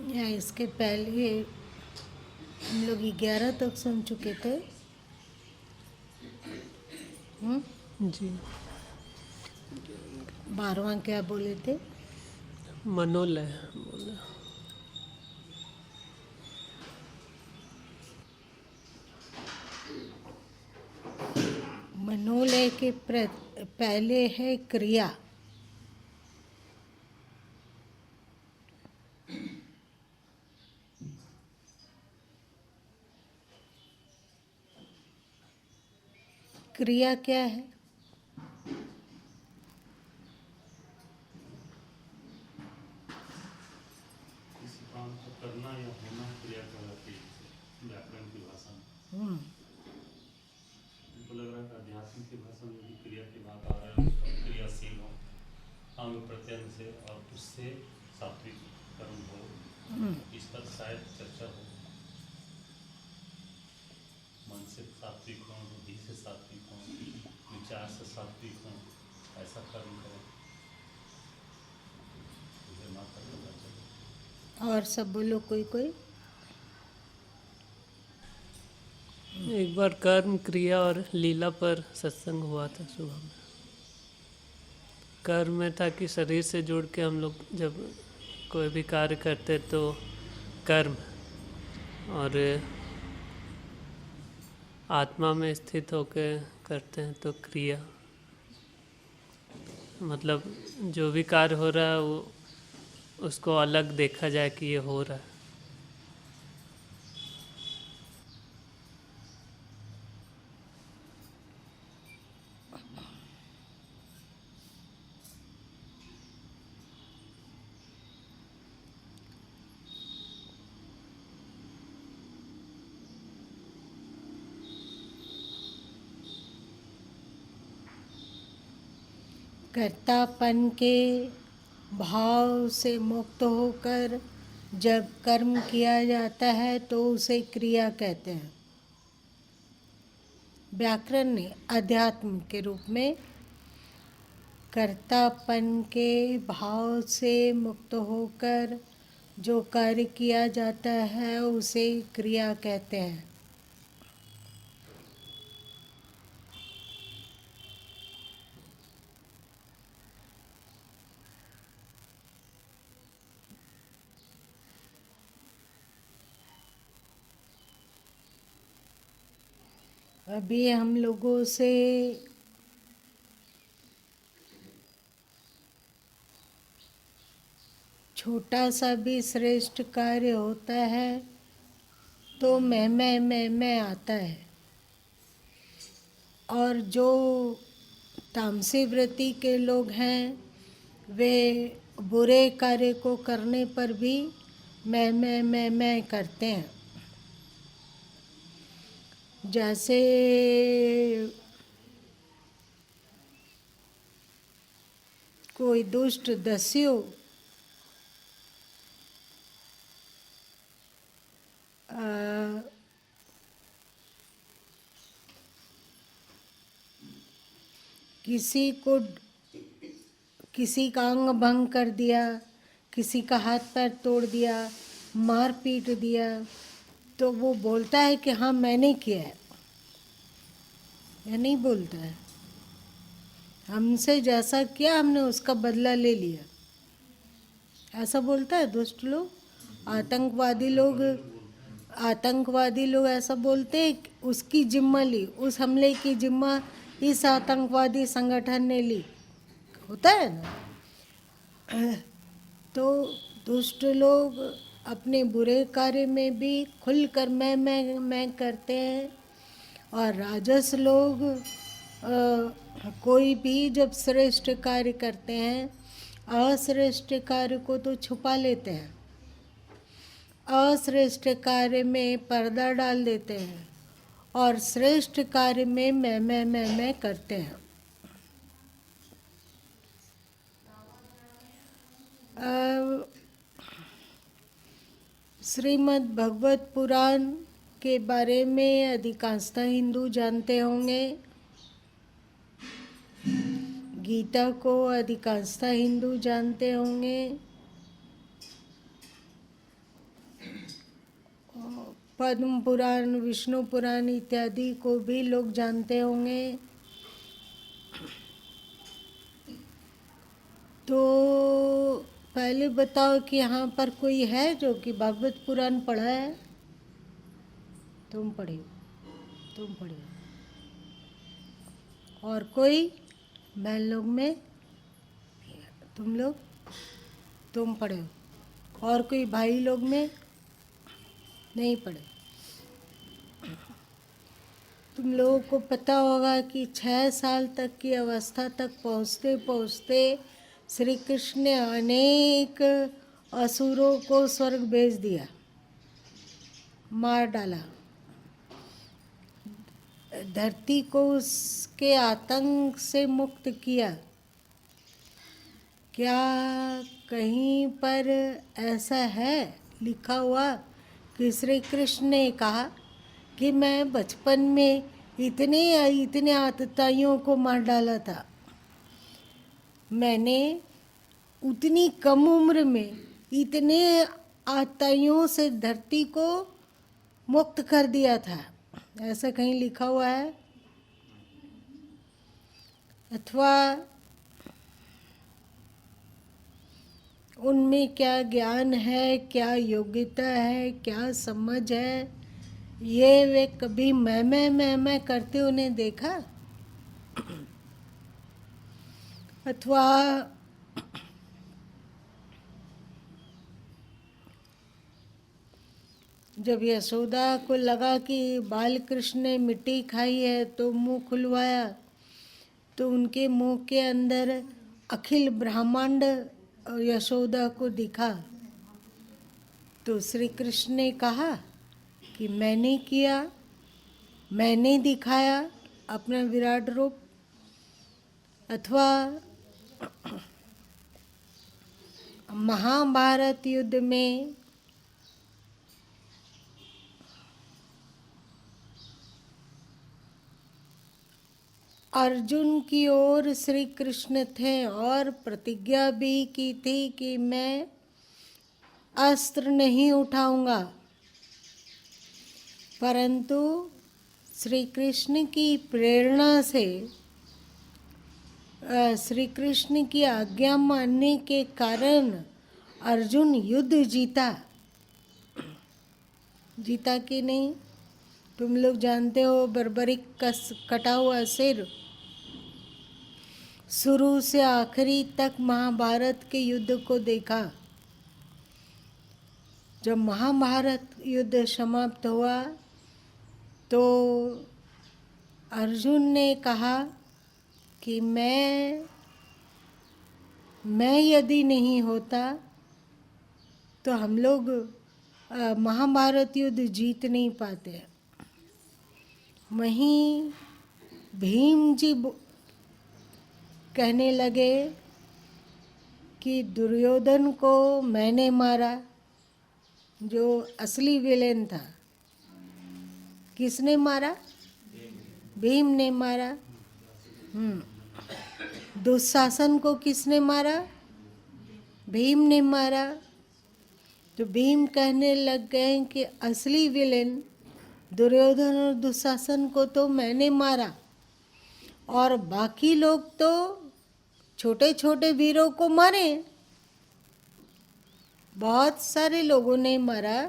या इसके पहले हम लोग 11 तक सुन चुके थे। जी। 12वां क्या बोले थे? मनोलय बोला। मनोलय के पहले है क्रिया। क्रिया क्या है? किसी काम को करना या होना क्रिया कहलाती है व्याकरण की भाषा में। मुझको लग रहा है कि अध्यात्म की भाषा में भी क्रिया की बात आ रहा है, क्रियाशील हो, अंग प्रत्यंग से और उससे सात्विक कर्म हो, इस पर शायद चर्चा हो। मन से सात्विक हो, बुद्धि से सात्विक हो, विचार से सात्विक हो, ऐसा कर्म करें, मुझे माता पता चले। और सब बोलो कोई कोई। एक बार कर्म, क्रिया और लीला पर सत्संग हुआ था सुबह में। कर्म में था कि शरीर से जुड़ के हम लोग जब कोई भी कार्य करते तो कर्म, और आत्मा में स्थित होकर करते हैं तो क्रिया। मतलब जो भी कार्य हो रहा है वो उसको अलग देखा जाए कि ये हो रहा है। कर्तापन के भाव से मुक्त होकर जब कर्म किया जाता है तो उसे क्रिया कहते हैं। व्याकरण ने अध्यात्म के रूप में कर्तापन के भाव से मुक्त होकर जो कार्य किया जाता है उसे क्रिया कहते हैं। अभी हम लोगों से छोटा सा भी श्रेष्ठ कार्य होता है तो मैं आता है, और जो तामसी वृत्ति के लोग हैं वे बुरे कार्य को करने पर भी मैं करते हैं। जैसे कोई दुष्ट दस्यु किसी का अंग भंग कर दिया, किसी का हाथ पैर तोड़ दिया, मार पीट दिया, तो वो बोलता है कि हाँ मैंने किया है, या नहीं बोलता है? हमसे जैसा किया हमने उसका बदला ले लिया, ऐसा बोलता है दुष्ट लोग। आतंकवादी लोग ऐसा बोलते हैं, उसकी जिम्मा ली, उस हमले की जिम्मा इस आतंकवादी संगठन ने ली, होता है ना। तो दुष्ट लोग अपने बुरे कार्य में भी खुलकर मैं करते हैं, और राजस लोग कोई भी जब श्रेष्ठ कार्य करते हैं अश्रेष्ठ कार्य को तो छुपा लेते हैं, अश्रेष्ठ कार्य में पर्दा डाल देते हैं, और श्रेष्ठ कार्य में मैं करते हैं। श्रीमद् भगवत पुराण के बारे में अधिकांशतः हिंदू जानते होंगे, गीता को अधिकांशतः हिंदू जानते होंगे, पद्म पुराण, विष्णु पुराण इत्यादि को भी लोग जानते होंगे। तो पहले बताओ कि यहाँ पर कोई है जो कि भागवत पुराण पढ़ा है? तुम पढ़े, तुम पढ़े। और कोई बहन लोग में? तुम लोग, तुम पढ़े हो। और कोई भाई लोग में? नहीं पढ़े। तुम लोगों को पता होगा कि 6 साल तक की अवस्था तक पहुँचते पहुँचते श्री कृष्ण ने अनेक असुरों को स्वर्ग भेज दिया, मार डाला, धरती को उसके आतंक से मुक्त किया। क्या कहीं पर ऐसा है लिखा हुआ कि श्री कृष्ण ने कहा कि मैं बचपन में इतने आतताइयों को मार डाला था, मैंने उतनी कम उम्र में इतने आतताइयों से धरती को मुक्त कर दिया था? ऐसा कहीं लिखा हुआ है? अथवा उनमें क्या ज्ञान है, क्या योग्यता है, क्या समझ है, ये वे कभी मैं करते उन्हें देखा? अथवा जब यशोदा को लगा कि बाल कृष्ण ने मिट्टी खाई है तो मुंह खुलवाया, तो उनके मुंह के अंदर अखिल ब्रह्मांड यशोदा को दिखा। तो श्री कृष्ण ने कहा कि मैंने किया, मैंने दिखाया अपना विराट रूप। अथवा महाभारत युद्ध में अर्जुन की ओर श्री कृष्ण थे और प्रतिज्ञा भी की थी कि मैं अस्त्र नहीं उठाऊंगा, परंतु श्री कृष्ण की प्रेरणा से, श्री कृष्ण की आज्ञा मानने के कारण अर्जुन युद्ध जीता। जीता कि नहीं? तुम लोग जानते हो, बर्बरिक कटा हुआ सिर शुरू से आखिरी तक महाभारत के युद्ध को देखा। जब महाभारत युद्ध समाप्त हुआ तो अर्जुन ने कहा कि मैं यदि नहीं होता तो हम लोग महाभारत युद्ध जीत नहीं पाते। वहीं भीम जी कहने लगे कि दुर्योधन को मैंने मारा, जो असली विलेन था। किसने मारा? भीम ने मारा। दुशासन को किसने मारा? भीम ने मारा। तो भीम कहने लग गए कि असली विलेन दुर्योधन और दुशासन को तो मैंने मारा, और बाकी लोग तो छोटे छोटे वीरों को मारे। बहुत सारे लोगों ने मारा,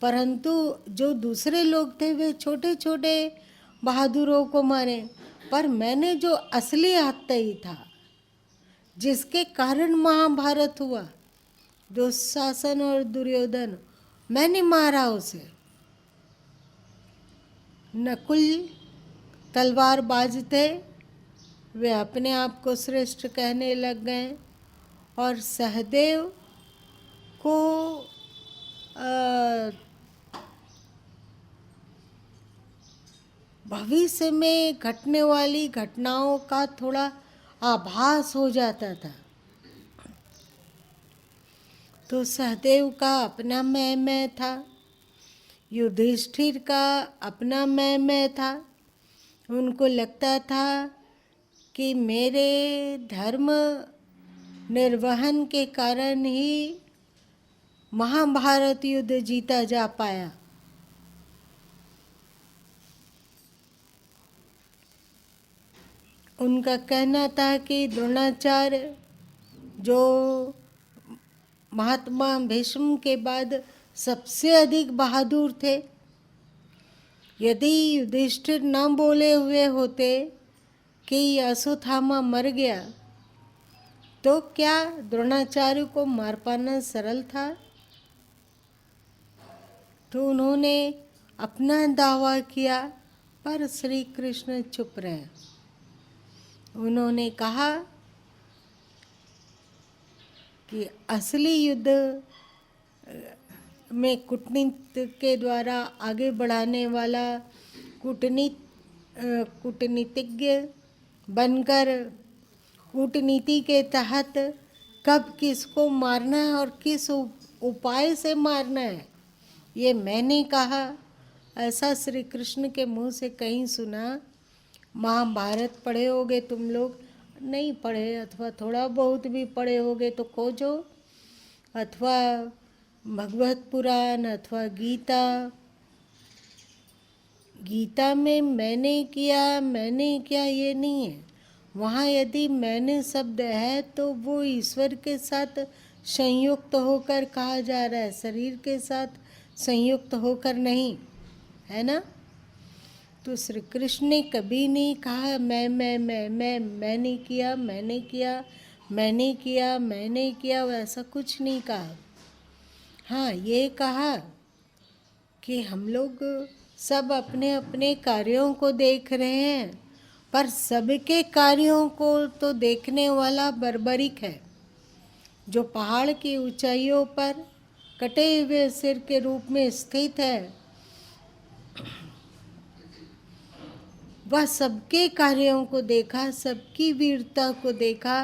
परंतु जो दूसरे लोग थे वे छोटे छोटे बहादुरों को मारे। पर मैंने जो असली आतताई था, जिसके कारण महाभारत हुआ, दुशासन और दुर्योधन, मैंने मारा उसे। नकुल तलवारबाज थे, वे अपने आप को श्रेष्ठ कहने लग गए, और सहदेव को भविष्य में घटने वाली घटनाओं का थोड़ा आभास हो जाता था। तो सहदेव का अपना मैं था, युधिष्ठिर का अपना मैं था। उनको लगता था कि मेरे धर्म निर्वहन के कारण ही महाभारत युद्ध जीता जा पाया। उनका कहना था कि द्रोणाचार्य जो महात्मा भीष्म के बाद सबसे अधिक बहादुर थे, यदि युधिष्ठिर न बोले हुए होते कि अश्वत्थामा मर गया तो क्या द्रोणाचार्य को मार पाना सरल था? तो उन्होंने अपना दावा किया, पर श्री कृष्ण चुप रहे। उन्होंने कहा कि असली युद्ध में कूटनीति के द्वारा आगे बढ़ाने वाला कूटनीतिज्ञ बनकर कूटनीति के तहत कब किसको मारना है और किस उपाय से मारना है, ये मैंने कहा। ऐसा श्री कृष्ण के मुंह से कहीं सुना? महाभारत पढ़े होगे तुम लोग, नहीं पढ़े अथवा थोड़ा बहुत भी पढ़े होगे तो खोजो, अथवा भगवत पुराण अथवा गीता। गीता में मैंने किया ये नहीं है। वहाँ यदि मैंने शब्द है तो वो ईश्वर के साथ संयुक्त होकर कहा जा रहा है, शरीर के साथ संयुक्त होकर नहीं, है ना? तो श्री कृष्ण ने कभी नहीं कहा मैंने किया, वैसा कुछ नहीं कहा। हाँ, ये कहा कि हम लोग सब अपने अपने कार्यों को देख रहे हैं, पर सबके कार्यों को तो देखने वाला बर्बरिक है, जो पहाड़ की ऊंचाइयों पर कटे हुए सिर के रूप में स्थित है। वह सबके कार्यों को देखा, सबकी वीरता को देखा।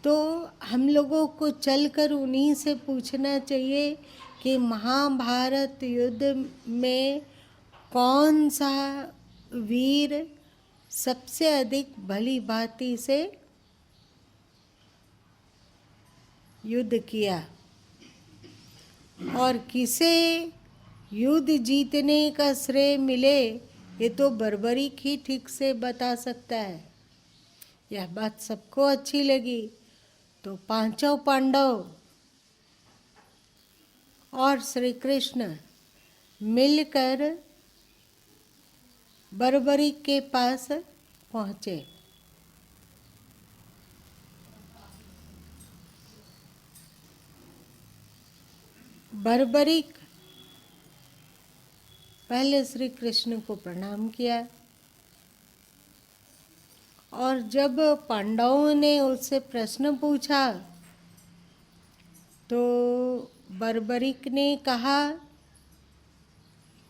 तो हम लोगों को चलकर उन्हीं से पूछना चाहिए कि महाभारत युद्ध में कौन सा वीर सबसे अधिक भली भांति से युद्ध किया, और किसे युद्ध जीतने का श्रेय मिले, ये तो बर्बरिक ही ठीक से बता सकता है। यह बात सबको अच्छी लगी तो पांचों पांडव और श्री कृष्ण मिलकर बर्बरिक के पास पहुँचे। बर्बरिक पहले श्री कृष्ण को प्रणाम किया, और जब पांडवों ने उससे प्रश्न पूछा तो बर्बरिक ने कहा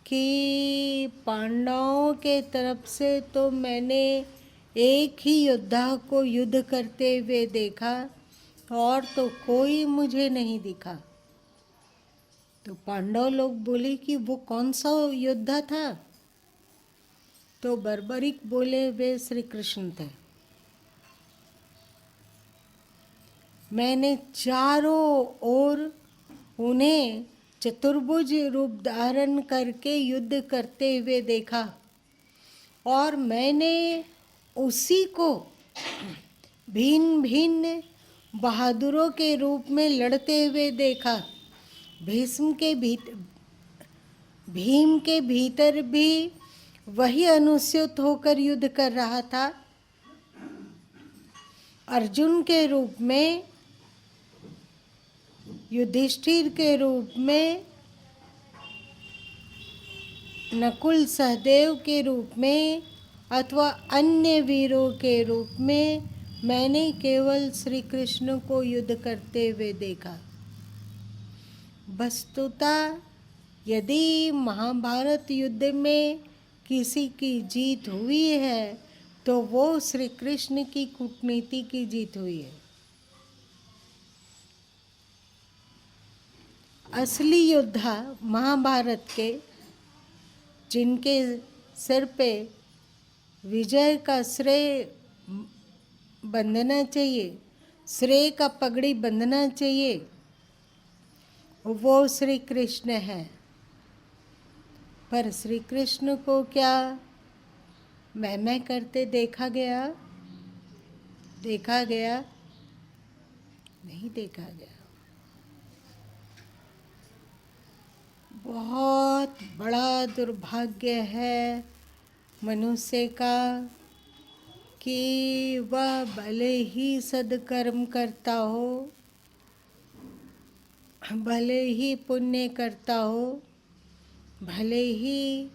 कि पांडवों के तरफ से तो मैंने एक ही योद्धा को युद्ध करते हुए देखा, और तो कोई मुझे नहीं दिखा। तो पांडव लोग बोले कि वो कौन सा योद्धा था? तो बर्बरिक बोले, वे श्री कृष्ण थे। मैंने चारों ओर उन्हें चतुर्भुज रूप धारण करके युद्ध करते हुए देखा, और मैंने उसी को भिन्न भिन्न बहादुरों के रूप में लड़ते हुए देखा। भीम के भीतर भी वही अनुस्यूत होकर युद्ध कर रहा था। अर्जुन के रूप में, युधिष्ठिर के रूप में, नकुल सहदेव के रूप में, अथवा अन्य वीरों के रूप में मैंने केवल श्री कृष्ण को युद्ध करते हुए देखा। वस्तुतः यदि महाभारत युद्ध में किसी की जीत हुई है तो वो श्री कृष्ण की कूटनीति की जीत हुई है। असली योद्धा महाभारत के, जिनके सिर पे विजय का श्रेय बंधना चाहिए, श्रेय का पगड़ी बंधना चाहिए, वो श्री कृष्ण है। पर श्री कृष्ण को क्या मैं करते देखा गया? देखा गया? नहीं देखा गया। बहुत बड़ा दुर्भाग्य है मनुष्य का कि वह भले ही सद्कर्म करता हो, भले ही पुण्य करता हो, भले ही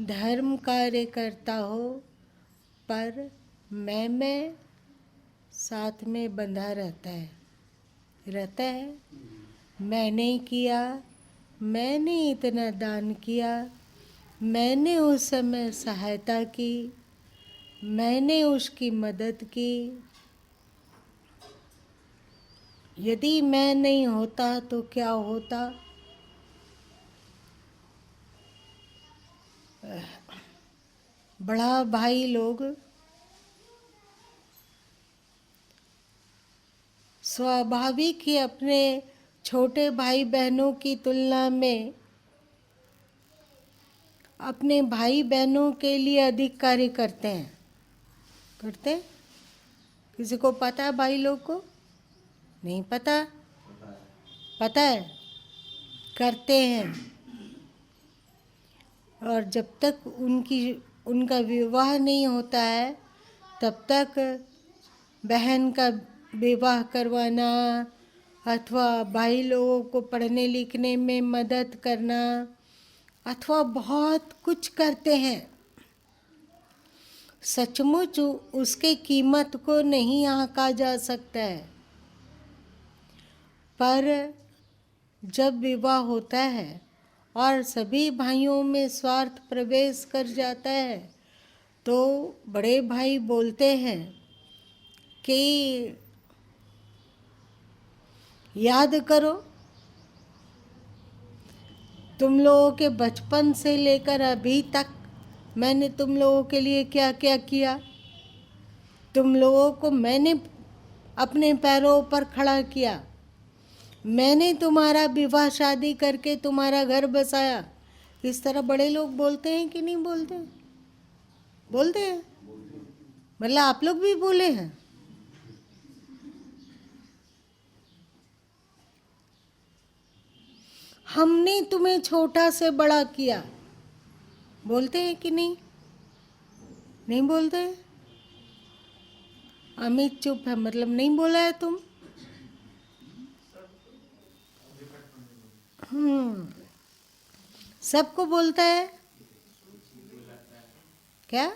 धर्म कार्य करता हो, पर मैं साथ में बंधा रहता है। मैंने किया, मैंने इतना दान किया, मैंने उस समय सहायता की, मैंने उसकी मदद की। यदि मैं नहीं होता तो क्या होता? बड़ा भाई लोग स्वाभाविक ही अपने छोटे भाई बहनों की तुलना में अपने भाई बहनों के लिए अधिक कार्य करते हैं। किसी को पता है? भाई लोग को नहीं पता? पता है, करते हैं। और जब तक उनका विवाह नहीं होता है तब तक बहन का विवाह करवाना अथवा भाई लोगों को पढ़ने लिखने में मदद करना अथवा बहुत कुछ करते हैं। सचमुच उसके कीमत को नहीं आंका जा सकता है। पर जब विवाह होता है और सभी भाइयों में स्वार्थ प्रवेश कर जाता है तो बड़े भाई बोलते हैं कि याद करो तुम लोगों के बचपन से लेकर अभी तक मैंने तुम लोगों के लिए क्या क्या किया। तुम लोगों को मैंने अपने पैरों पर खड़ा किया, मैंने तुम्हारा विवाह शादी करके तुम्हारा घर बसाया। इस तरह बड़े लोग बोलते हैं कि नहीं बोलते? बोलते हैं। मतलब आप लोग भी बोले हैं। हमने तुम्हें छोटा से बड़ा किया, बोलते हैं कि नहीं? नहीं बोलते? अमित चुप है, मतलब नहीं बोला है तुम? सबको बोलता है क्या?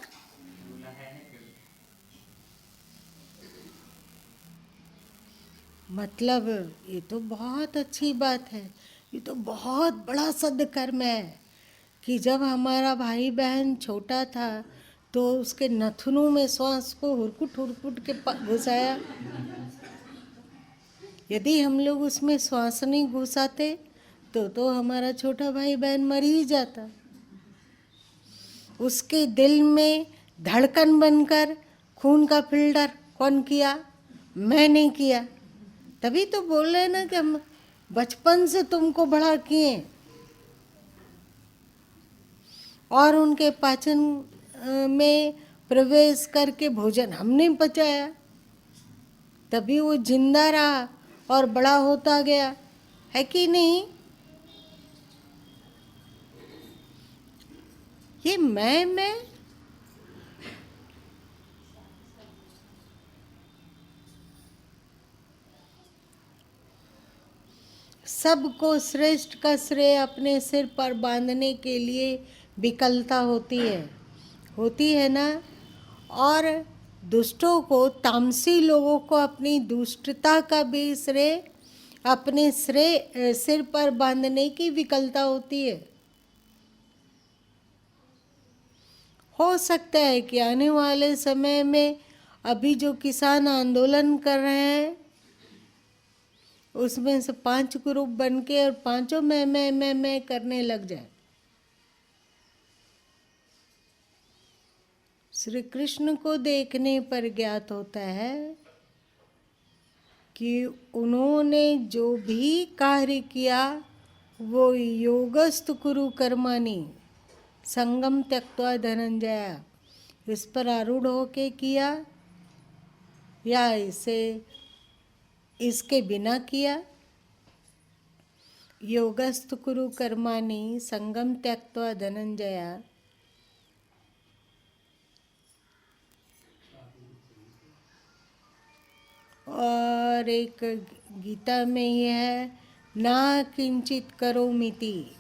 मतलब ये तो बहुत अच्छी बात है, ये तो बहुत बड़ा सद्कर्म है कि जब हमारा भाई बहन छोटा था तो उसके नथुनों में श्वास को हुरकुट के घुसाया। यदि हम लोग उसमें श्वास नहीं घुसाते तो हमारा छोटा भाई बहन मर ही जाता। उसके दिल में धड़कन बनकर खून का फिल्टर कौन किया? मैंने किया। तभी तो बोल रहे ना कि हम बचपन से तुमको बड़ा किए और उनके पाचन में प्रवेश करके भोजन हमने पचाया, तभी वो जिंदा रहा और बड़ा होता गया, है कि नहीं? ये मैं सबको श्रेष्ठ का श्रेय अपने सिर पर बांधने के लिए विकलता होती है ना। और दुष्टों को, तामसी लोगों को अपनी दुष्टता का भी श्रेय अपने सिर पर बांधने की विकलता होती है। हो सकता है कि आने वाले समय में अभी जो किसान आंदोलन कर रहे हैं उसमें से 5 ग्रुप बन के और पांचों मैं करने लग जाए। श्री कृष्ण को देखने पर ज्ञात होता है कि उन्होंने जो भी कार्य किया वो योगस्तु कुरु कर्माणि संगम त्यक्त्वा धनंजय, इस पर आरूढ़ होके किया या इसे इसके बिना किया। योगस्तु कुरु कर्माणि संगम त्यक्त्वा धनंजया। और एक गीता में ये है, ना किंचित करोमिति,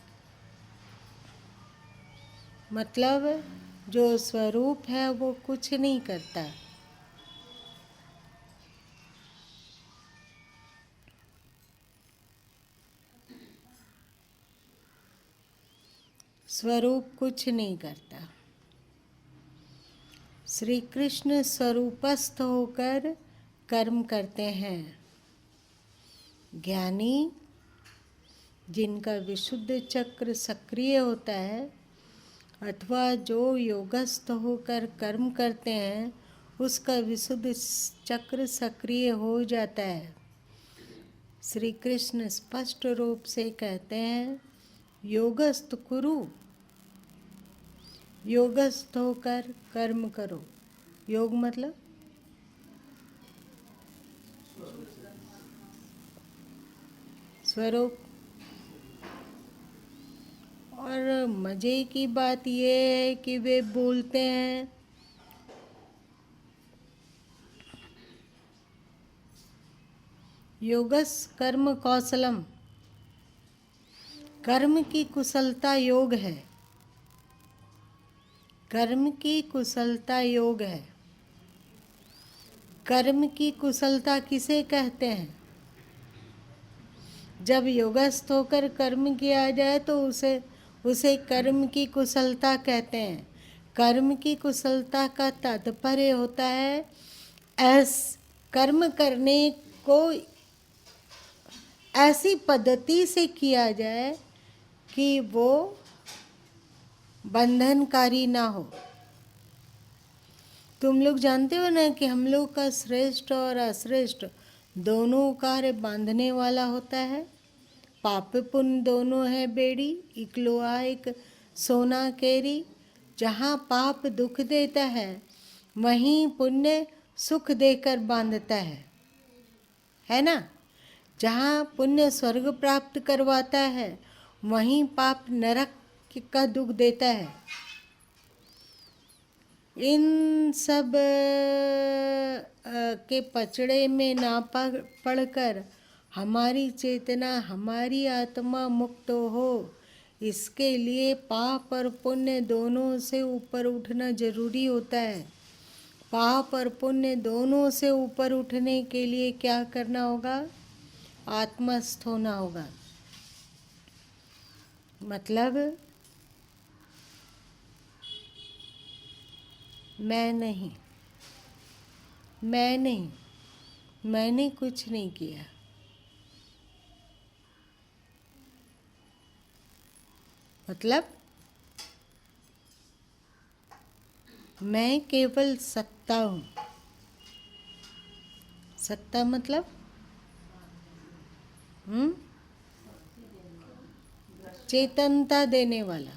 मतलब जो स्वरूप है वो कुछ नहीं करता। स्वरूप कुछ नहीं करता। श्री कृष्ण स्वरूपस्थ होकर कर्म करते हैं। ज्ञानी जिनका विशुद्ध चक्र सक्रिय होता है अथवा जो योगस्थ होकर कर्म करते हैं उसका विशुद्ध चक्र सक्रिय हो जाता है। श्री कृष्ण स्पष्ट रूप से कहते हैं, योगस्थ कुरु, योगस्थ होकर कर्म करो। योग मतलब स्वरूप। और मजे की बात ये है कि वे बोलते हैं योगस कर्म कौशलम, कर्म की कुशलता योग है। कर्म की कुशलता योग है। कर्म की कुशलता किसे कहते हैं? जब योगस्थ होकर कर्म किया जाए तो उसे कर्म की कुशलता कहते हैं। कर्म की कुशलता का तात्पर्य होता है कर्म करने को ऐसी पद्धति से किया जाए कि वो बंधनकारी ना हो। तुम लोग जानते हो ना कि हम लोग का श्रेष्ठ और अश्रेष्ठ दोनों कार्य बांधने वाला होता है। पाप पुण्य दोनों है बेड़ी, एक लोहा एक सोना केरी। जहाँ पाप दुख देता है वहीं पुण्य सुख देकर बांधता है ना। जहाँ पुण्य स्वर्ग प्राप्त करवाता है वहीं पाप नरक का दुख देता है। इन सब के पचड़े में ना पड़कर हमारी चेतना, हमारी आत्मा मुक्त हो, इसके लिए पाप और पुण्य दोनों से ऊपर उठना जरूरी होता है। पाप और पुण्य दोनों से ऊपर उठने के लिए क्या करना होगा? आत्मस्थ होना होगा। मतलब मैंने कुछ नहीं किया। मतलब मैं केवल सत्ता हूँ। सत्ता मतलब चेतनता देने वाला।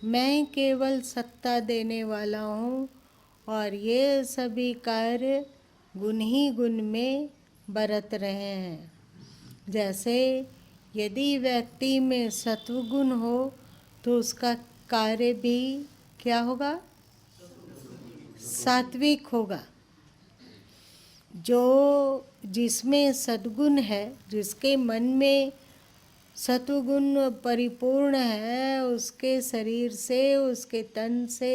मैं केवल सत्ता देने वाला हूँ और ये सभी कार्य गुण ही गुण में बरत रहे हैं। जैसे यदि व्यक्ति में सत्वगुण हो तो उसका कार्य भी क्या होगा? सात्विक होगा। जो जिसमें सद्गुण है, जिसके मन में सत्वगुण परिपूर्ण है, उसके शरीर से, उसके तन से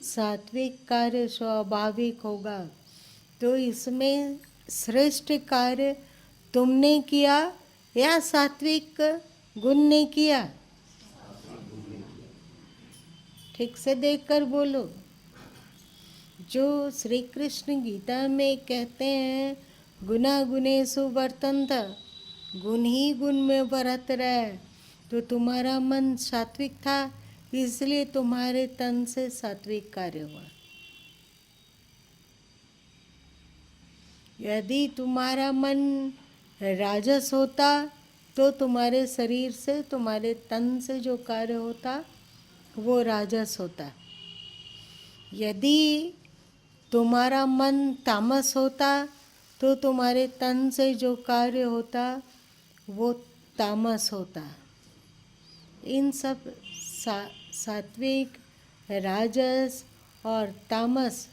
सात्विक कार्य स्वाभाविक होगा। तो इसमें श्रेष्ठ कार्य तुमने किया या सात्विक गुण ने किया? ठीक से देखकर बोलो। जो श्री कृष्ण गीता में कहते हैं गुना गुणेषु वर्तन्त, गुण ही गुण में बरत रहा है, तो तुम्हारा मन सात्विक था इसलिए तुम्हारे तन से सात्विक कार्य हुआ। यदि तुम्हारा मन राजस होता तो तुम्हारे शरीर से, तुम्हारे तन से जो कार्य होता वो राजस होता। यदि तुम्हारा मन तामस होता तो तुम्हारे तन से जो कार्य होता वो तामस होता। इन सब सात्विक, राजस और तामस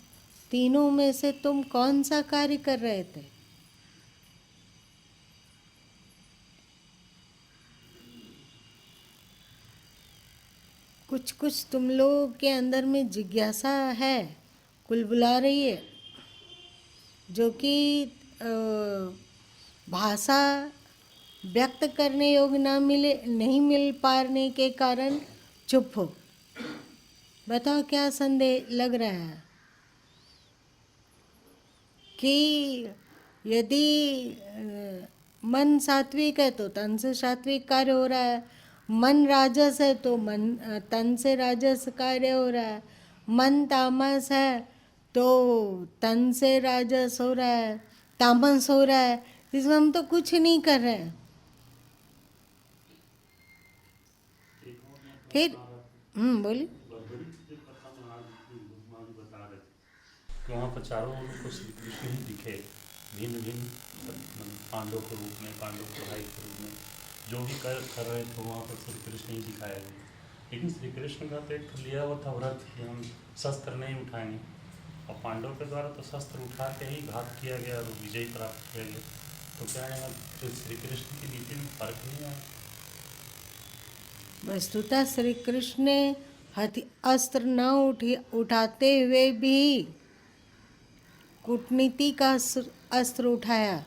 तीनों में से तुम कौन सा कार्य कर रहे थे? कुछ कुछ तुम लोगों के अंदर में जिज्ञासा है, कुलबुला रही है, जो कि भाषा व्यक्त करने योग्य नहीं मिल पाने के कारण चुप हो। बताओ क्या संदेह लग रहा है कि यदि मन सात्विक है तो तन से सात्विक कार्य हो रहा है, मन राजस है तो तन से राजस कार्य हो रहा है, मन तामस है तो तन से राजस हो रहा है, तामस हो रहा है। इसमें हम तो कुछ नहीं कर रहे हैं। फिर बोलिए। वहाँ पर चारों ओर को श्री कृष्ण ही दिखे, भिन्न भिन्न पांडव के रूप में, पांडव के भाई के रूप में जो भी कर रहे थे वहाँ पर श्री कृष्ण ही दिखाए गए। लेकिन श्री कृष्ण का तो एक लिया हुआ था व्रत कि हम शस्त्र नहीं उठाएंगे, और पांडव के द्वारा तो शस्त्र उठा के ही घात किया गया और विजय प्राप्त किया गया। तो क्या है तो श्री कृष्ण की नीति में फर्क नहीं आया। वस्तुतः श्री कृष्ण ने अस्त्र न उठाते हुए भी कूटनीति का अस्त्र उठाया।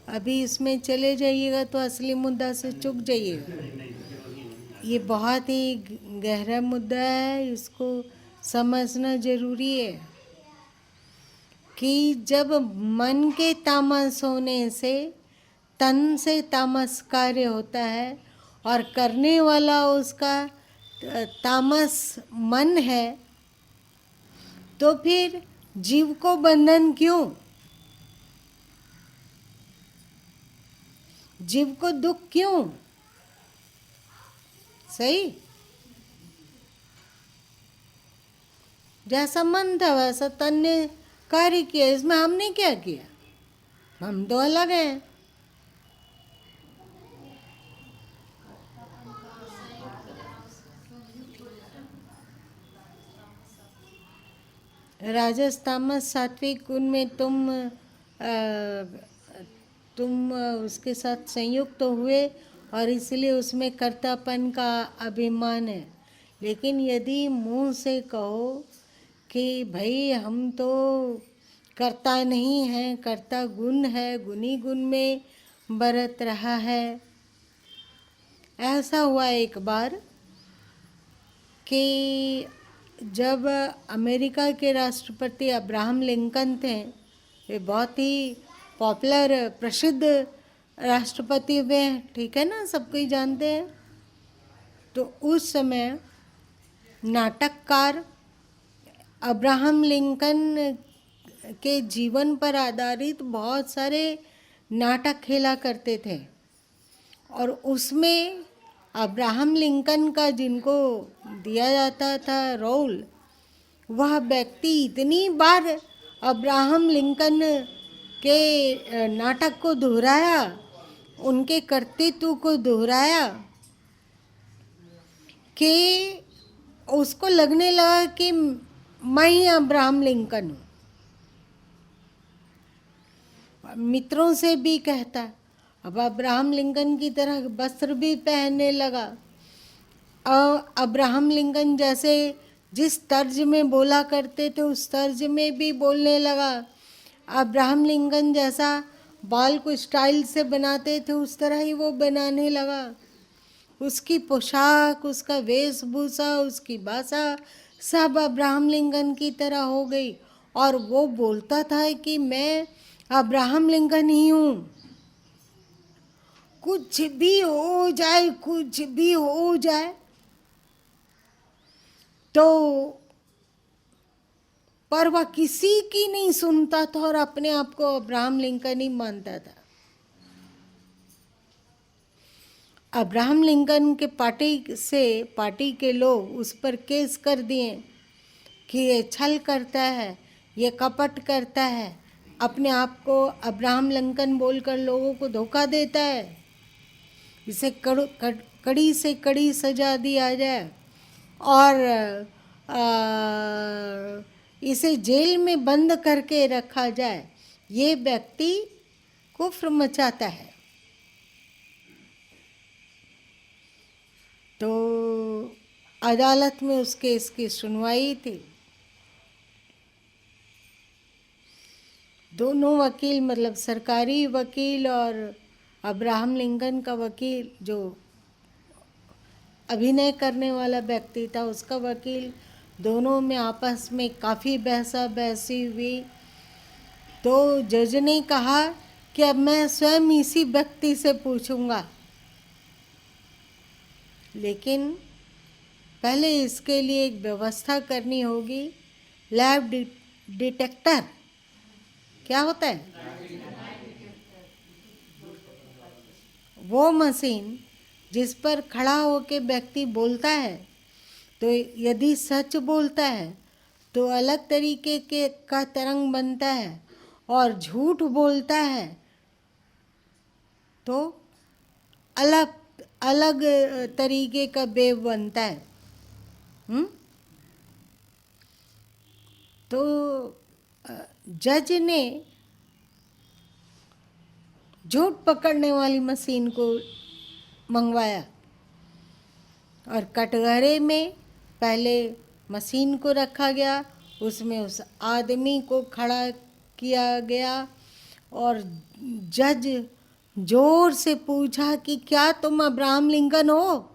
अभी इसमें चले जाइएगा तो असली मुद्दा से चूक जाइएगा। ये बहुत ही गहरा मुद्दा है, इसको समझना जरूरी है कि जब मन के तामस होने से तन से तामस कार्य होता है और करने वाला उसका तामस मन है, तो फिर जीव को बंधन क्यों? जीव को दुख क्यों? सही? जैसा मन था वैसा तन ने कार्य किया। इसमें हमने क्या किया? हम दो अलग हैं। राजस तामस सात्विक गुण में तुम उसके साथ संयुक्त तो हुए और इसलिए उसमें कर्तापन का अभिमान है। लेकिन यदि मुंह से कहो कि भाई हम तो कर्ता नहीं हैं, कर्ता गुण है, गुणी गुण में बरत रहा है। ऐसा हुआ एक बार कि जब अमेरिका के राष्ट्रपति अब्राहम लिंकन थे, वे बहुत ही पॉपुलर प्रसिद्ध राष्ट्रपति हुए हैं, ठीक है ना, सबको ही जानते हैं। तो उस समय नाटककार अब्राहम लिंकन के जीवन पर आधारित बहुत सारे नाटक खेला करते थे, और उसमें अब्राहम लिंकन का जिनको दिया जाता था रोल, वह व्यक्ति इतनी बार अब्राहम लिंकन के नाटक को दोहराया, उनके कर्तृत्व को दोहराया कि उसको लगने लगा कि मैं ही अब्राहम लिंकन हूँ। मित्रों से भी कहता, अब अब्राहम लिंकन की तरह वस्त्र भी पहनने लगा। अब्राहम लिंकन जैसे जिस तर्ज में बोला करते थे उस तर्ज में भी बोलने लगा। अब्राहम लिंकन जैसा बाल को स्टाइल से बनाते थे उस तरह ही वो बनाने लगा। उसकी पोशाक, उसका वेशभूषा, उसकी भाषा सब अब्राहम लिंकन की तरह हो गई, और वो बोलता था कि मैं अब्राहम लिंकन ही हूँ। कुछ भी हो जाए, कुछ भी हो जाए, तो पर वह किसी की नहीं सुनता था और अपने आप को अब्राहम लिंकन ही मानता था। अब्राहम लिंकन के पार्टी के लोग उस पर केस कर दिए कि ये छल करता है, ये कपट करता है, अपने आप को अब्राहम लिंकन बोलकर लोगों को धोखा देता है, इसे कड़ी से कड़ी सजा दिया जाए और इसे जेल में बंद करके रखा जाए, ये व्यक्ति कुफ्र मचाता है। तो अदालत में उस केस की सुनवाई थी। दोनों वकील, मतलब सरकारी वकील और अब्राहम लिंकन का वकील, जो अभिनय करने वाला व्यक्ति था, उसका वकील, दोनों में आपस में काफ़ी बहसा बहसी हुई। तो जज ने कहा कि अब मैं स्वयं इसी व्यक्ति से पूछूंगा, लेकिन पहले इसके लिए एक व्यवस्था करनी होगी। लैब डिटेक्टर क्या होता है? वो मशीन जिस पर खड़ा होके व्यक्ति बोलता है, तो यदि सच बोलता है तो अलग तरीके के का तरंग बनता है, और झूठ बोलता है तो अलग अलग तरीके का वेव बनता है। तो जज ने झूठ पकड़ने वाली मशीन को मंगवाया और कटघरे में पहले मशीन को रखा गया, उसमें उस आदमी को खड़ा किया गया और जज जोर से पूछा कि क्या तुम अब्राहम लिंकन हो?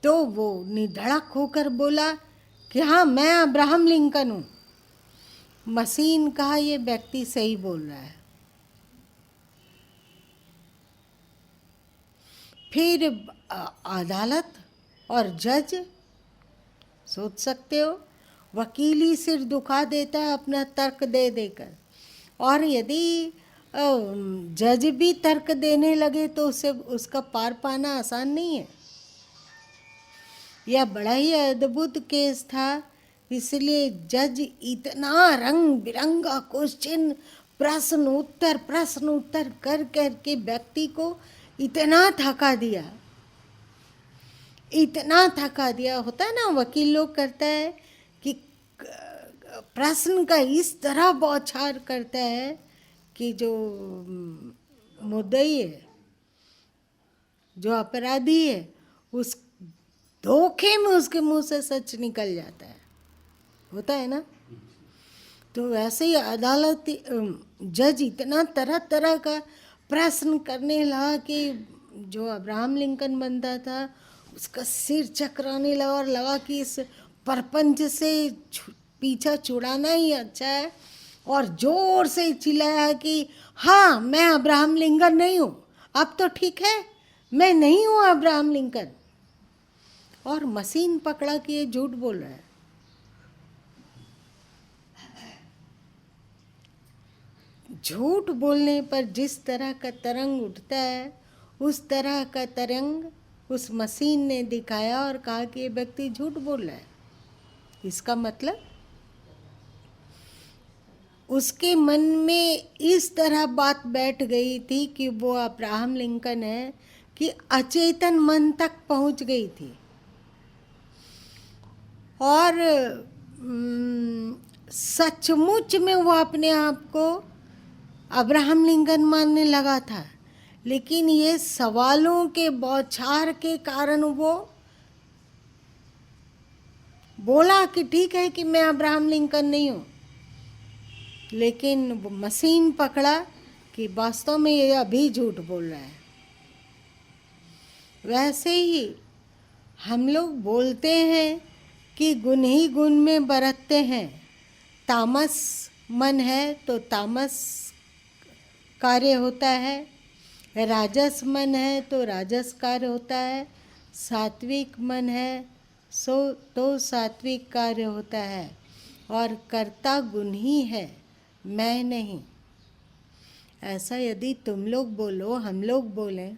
तो वो निधड़क होकर बोला कि हाँ, मैं अब्राहम लिंकन हूँ। मशीन कहा, ये व्यक्ति सही बोल रहा है। फिर अदालत और जज, सोच सकते हो, वकील ही सिर दुखा देता है अपना तर्क दे देकर, और यदि जज भी तर्क देने लगे तो उसे उसका पार पाना आसान नहीं है। यह बड़ा ही अद्भुत केस था, इसलिए जज इतना रंग बिरंगा क्वेश्चन, प्रश्न उत्तर कर कर के व्यक्ति को इतना थका दिया। होता है ना, वकील लोग करता है कि प्रश्न का इस तरह बौछार करता है कि जो मुद्दई है, जो अपराधी है, उस धोखे में उसके मुंह से सच निकल जाता है। होता है ना? तो वैसे ही अदालत जज इतना तरह तरह का प्रश्न करने लगा कि जो अब्राहम लिंकन बनता था उसका सिर चकराने लगा और लगा कि इस परपंच से पीछा छुड़ाना ही अच्छा है, और जोर से चिल्लाया कि हाँ, मैं अब्राहम लिंकन नहीं हूँ। अब तो ठीक है, मैं नहीं हूँ अब्राहम लिंकन। और मशीन पकड़ा कि ये झूठ बोल रहा है। झूठ बोलने पर जिस तरह का तरंग उठता है, उस तरह का तरंग उस मशीन ने दिखाया और कहा कि ये व्यक्ति झूठ बोल रहा है। इसका मतलब उसके मन में इस तरह बात बैठ गई थी कि वो अब्राहम लिंकन है कि अचेतन मन तक पहुंच गई थी, और सचमुच में वो अपने आप को अब्राहम लिंकन मानने लगा था। लेकिन ये सवालों के बौछार के कारण वो बोला कि ठीक है कि मैं अब्राहम लिंकन नहीं हूँ, लेकिन वो मशीन पकड़ा कि वास्तव में ये अभी झूठ बोल रहा है। वैसे ही हम लोग बोलते हैं कि गुण ही गुण में बरतते हैं। तामस मन है तो तामस कार्य होता है, राजस मन है तो राजस कार्य होता है, सात्विक मन है तो सात्विक कार्य होता है, और कर्ता गुण ही है, मैं नहीं। ऐसा यदि तुम लोग बोलो, हम लोग बोलें,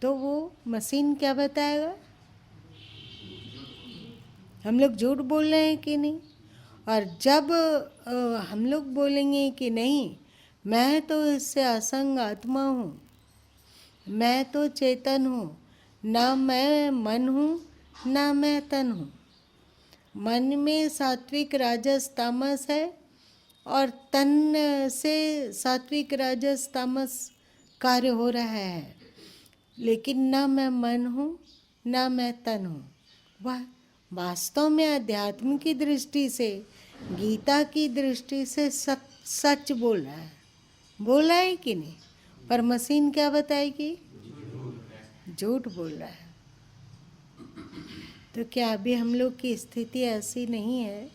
तो वो मशीन क्या बताएगा? हम लोग झूठ बोल रहे हैं कि नहीं? और जब हम लोग बोलेंगे कि नहीं, मैं तो इससे असंग आत्मा हूँ, मैं तो चेतन हूँ, ना मैं मन हूँ ना मैं तन हूँ। मन में सात्विक राजस तामस है और तन से सात्विक राजस तामस कार्य हो रहा है, लेकिन ना मैं मन हूँ ना मैं तन हूँ। वह वास्तव में अध्यात्म की दृष्टि से, गीता की दृष्टि से सच बोल रहा है। बोल रहा है कि नहीं? पर मशीन क्या बताएगी? झूठ बोल रहा है। तो क्या अभी हम लोग की स्थिति ऐसी नहीं है?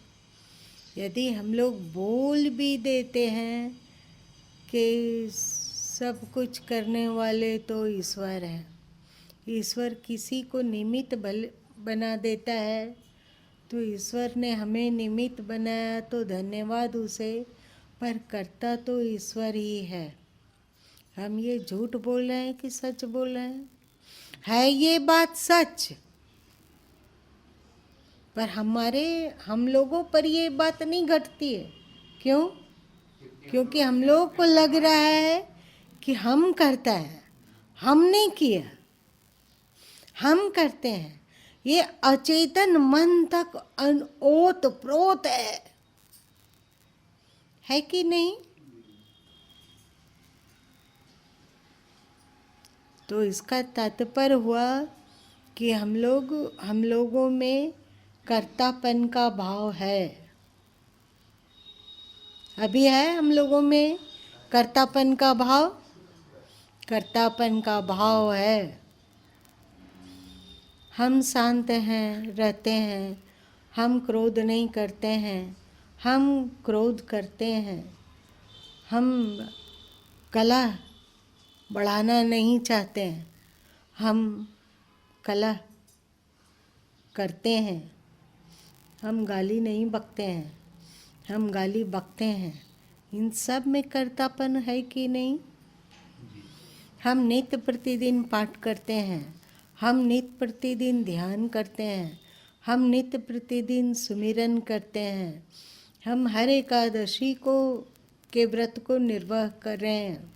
यदि हम लोग बोल भी देते हैं कि सब कुछ करने वाले तो ईश्वर है, ईश्वर किसी को निमित्त बना देता है, तो ईश्वर ने हमें निमित्त बनाया तो धन्यवाद उसे, पर करता तो ईश्वर ही है। हम ये झूठ बोल रहे हैं कि सच बोल रहे हैं? है ये बात सच, पर हम लोगों पर ये बात नहीं घटती है। क्यों? क्योंकि हम लोगों को लग रहा है कि हम करता है, हमने किया, हम करते हैं। ये अचेतन मन तक ओत प्रोत है कि नहीं? तो इसका तात्पर्य हुआ कि हम लोगों में कर्तापन का भाव है। अभी है हम लोगों में कर्तापन का भाव? कर्तापन का भाव है। हम शांत हैं, रहते हैं, हम क्रोध नहीं करते हैं, हम क्रोध करते हैं, हम कलह बढ़ाना नहीं चाहते हैं, हम कलह करते हैं, हम गाली नहीं बकते हैं, हम गाली बकते हैं। इन सब में कर्तापन है कि नहीं? हम नित्य प्रतिदिन पाठ करते हैं, हम नित्य प्रतिदिन ध्यान करते हैं, हम नित्य प्रतिदिन सुमिरन करते हैं, हम हर एकादशी के व्रत को निर्वाह कर रहे हैं।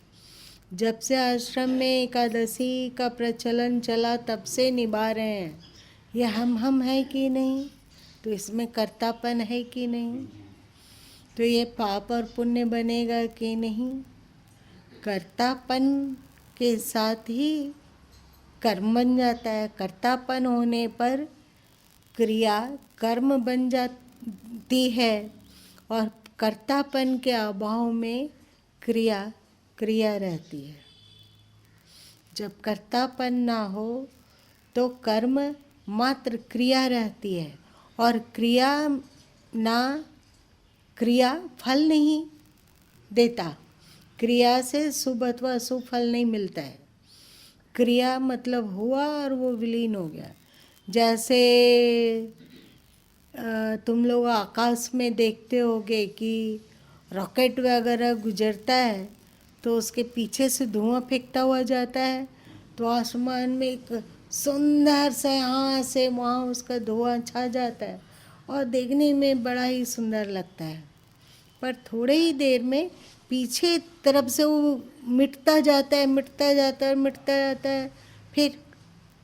जब से आश्रम में एकादशी का प्रचलन चला तब से निभा रहे हैं। ये हम है कि नहीं? तो इसमें कर्तापन है कि नहीं? तो ये पाप और पुण्य बनेगा कि नहीं? कर्तापन के साथ ही कर्म बन जाता है। कर्तापन होने पर क्रिया कर्म बन जाती है, और कर्तापन के अभाव में क्रिया रहती है। जब कर्तापन ना हो तो कर्म मात्र क्रिया रहती है, और क्रिया फल नहीं देता। क्रिया से शुभ अथवा अशुभ फल नहीं मिलता है। क्रिया मतलब हुआ और वो विलीन हो गया। जैसे तुम लोग आकाश में देखते होगे कि रॉकेट वगैरह गुजरता है तो उसके पीछे से धुआं फेंकता हुआ जाता है, तो आसमान में एक सुंदर से यहाँ से वहाँ उसका धुआं छा जाता है और देखने में बड़ा ही सुंदर लगता है। पर थोड़े ही देर में पीछे तरफ से वो मिटता जाता है, फिर